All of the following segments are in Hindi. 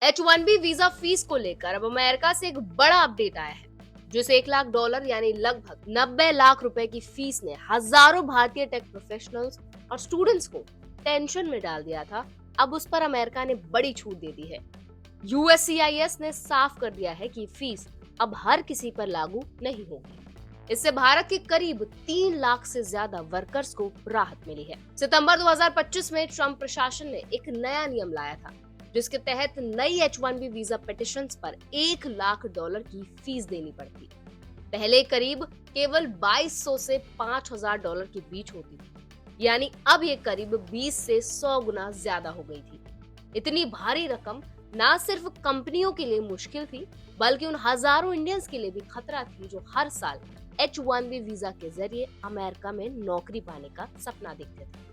H1B वीजा फीस को लेकर अब अमेरिका से एक बड़ा अपडेट आया है, जिस $1 लाख यानी लगभग 90 लाख रुपए की फीस ने हजारों भारतीय टेक प्रोफेशनल्स और स्टूडेंट्स को टेंशन में डाल दिया था। अब उस पर अमेरिका ने बड़ी छूट दे दी है। यूएससीआईएस ने साफ कर दिया है कि फीस अब हर किसी पर लागू नहीं होगी। इससे भारत के करीब 3 लाख से ज्यादा वर्कर्स को राहत मिली है। सितंबर 2025 में ट्रंप प्रशासन ने एक नया नियम लाया था, जिसके तहत नई H1B वीजा पिटिशंस पर $1 लाख की फीस देनी पड़ती। पहले करीब केवल 2200 से $5000 के बीच होती थी, यानी अब ये करीब 20 से 100 गुना ज्यादा हो गई थी। इतनी भारी रकम ना सिर्फ कंपनियों के लिए मुश्किल थी, बल्कि उन हजारों इंडियंस के लिए भी खतरा थी जो हर साल H1B वीजा के जरिए अमेरिका में नौकरी पाने का सपना देखते थे।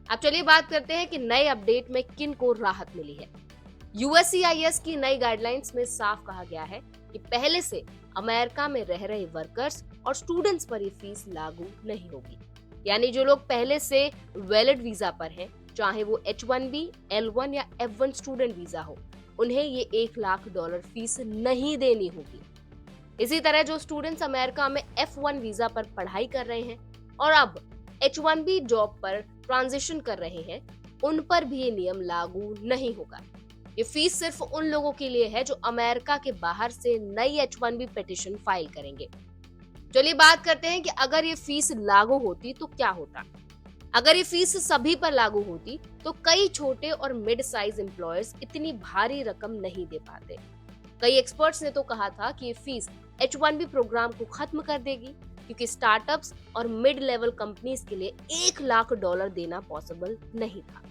अब चलिए बात करते हैं कि नए अपडेट में किन को राहत मिली है। यूएससीआईएस की नई गाइडलाइंस में साफ कहा गया है कि पहले से अमेरिका में रह रहे वर्कर्स और स्टूडेंट्स पर ये फीस लागू नहीं होगी। यानी जो लोग पहले से वैलिड वीजा पर हैं, चाहे वो H1B, L1 या F1 स्टूडेंट वीजा हो, उन्हें ये $1 लाख फीस नहीं देनी होगी। इसी तरह जो स्टूडेंट्स अमेरिका में F1 वीजा पर पढ़ाई कर रहे हैं और अब H1B जॉब पर ट्रांजिशन कर रहे हैं, उन पर भी ये नियम लागू नहीं होगा। ये फीस सिर्फ उन लोगों के लिए है जो अमेरिका के बाहर से नई H1B पिटीशन फाइल करेंगे। चलिए बात करते हैं कि अगर ये फीस लागू होती तो क्या होता। अगर ये फीस सभी पर लागू होती तो कई छोटे और मिड साइज एम्प्लॉयर्स इतनी भारी रकम नहीं दे पाते। कई एक्सपर्ट्स ने तो कहा था कि ये फीस H1B प्रोग्राम को खत्म कर देगी, क्योंकि स्टार्टअप्स और मिड लेवल कंपनीज के लिए $1 लाख देना पॉसिबल नहीं था।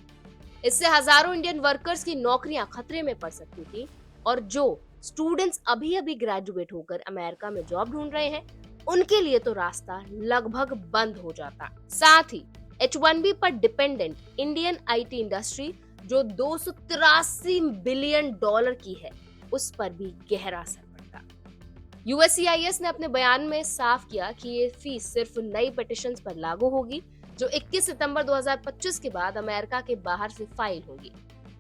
इससे हजारों इंडियन वर्कर्स की नौकरियां खतरे में पड़ सकती थी और जो स्टूडेंट्स अभी अभी ग्रेजुएट होकर अमेरिका में जॉब ढूंढ रहे हैं, उनके लिए तो रास्ता लगभग बंद हो जाता। साथ ही H1B पर डिपेंडेंट इंडियन आईटी इंडस्ट्री जो $283 बिलियन की है, उस पर भी गहरा असर पड़ता। यूएससीआईएस ने अपने बयान में साफ किया कि ये फीस सिर्फ नई पिटिशंस पर लागू होगी जो 21 सितंबर 2025 के बाद अमेरिका के बाहर से फाइल होगी।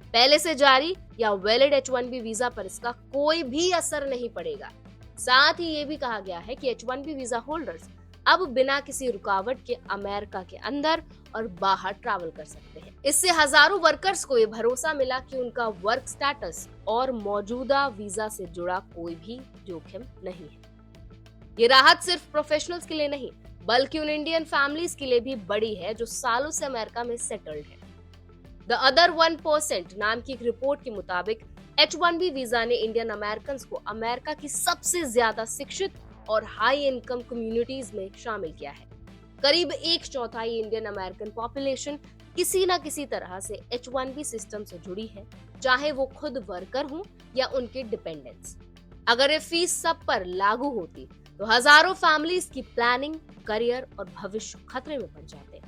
पहले से जारी या वैलिड H1B वीजा पर इसका कोई भी असर नहीं पड़ेगा। साथ ही ये भी कहा गया है कि H1B वीजा होल्डर्स अब बिना किसी रुकावट के अमेरिका के अंदर और बाहर ट्रैवल कर सकते हैं। इससे हजारों वर्कर्स को ये भरोसा मिला कि उनका वर्क स्टेटस और मौजूदा वीजा से जुड़ा कोई भी जोखिम नहीं है। ये राहत सिर्फ प्रोफेशनल्स के लिए नहीं, बल्कि उन इंडियन फैमिलीज के लिए भी बड़ी है जो सालों से अमेरिका में सेटल्ड है। द अदर 1% नाम की एक रिपोर्ट के मुताबिक H1B वीजा ने इंडियन अमेरिकन को अमेरिका की सबसे ज्यादा शिक्षित और हाई इनकम कम्युनिटीज में शामिल किया है। करीब 1/4 इंडियन अमेरिकन पॉपुलेशन किसी न किसी तरह से H1B सिस्टम से जुड़ी है, चाहे वो खुद वर्कर हो या उनके डिपेंडेंट्स। अगर ये फीस सब पर लागू होती तो हजारों फैमिलीज की प्लानिंग, करियर और भविष्य खतरे में पड़ जाते।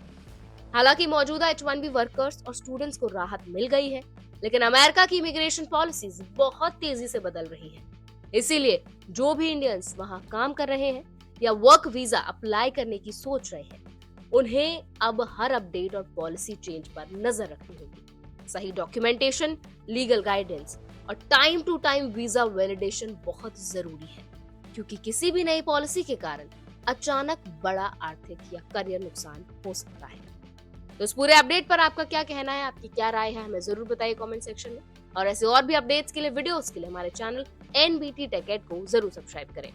हालांकि मौजूदा H1B वर्कर्स और स्टूडेंट्स को राहत मिल गई है, लेकिन अमेरिका की इमिग्रेशन पॉलिसीज बहुत तेजी से बदल रही है। इसीलिए जो भी इंडियंस वहां काम कर रहे हैं या वर्क वीजा अप्लाई करने की सोच रहे हैं, उन्हें अब हर अपडेट और पॉलिसी चेंज पर नजर रखनी होगी। सही डॉक्यूमेंटेशन, लीगल गाइडेंस और time to time visa validation बहुत जरूरी है, क्योंकि किसी भी नई पॉलिसी के कारण अचानक बड़ा आर्थिक या करियर नुकसान हो सकता है। तो इस पूरे अपडेट पर आपका क्या कहना है, आपकी क्या राय है, हमें जरूर बताइए कमेंट सेक्शन में। और ऐसे और भी अपडेट्स के लिए, वीडियोस के लिए हमारे चैनल NBT Tech Ed को जरूर सब्सक्राइब करें।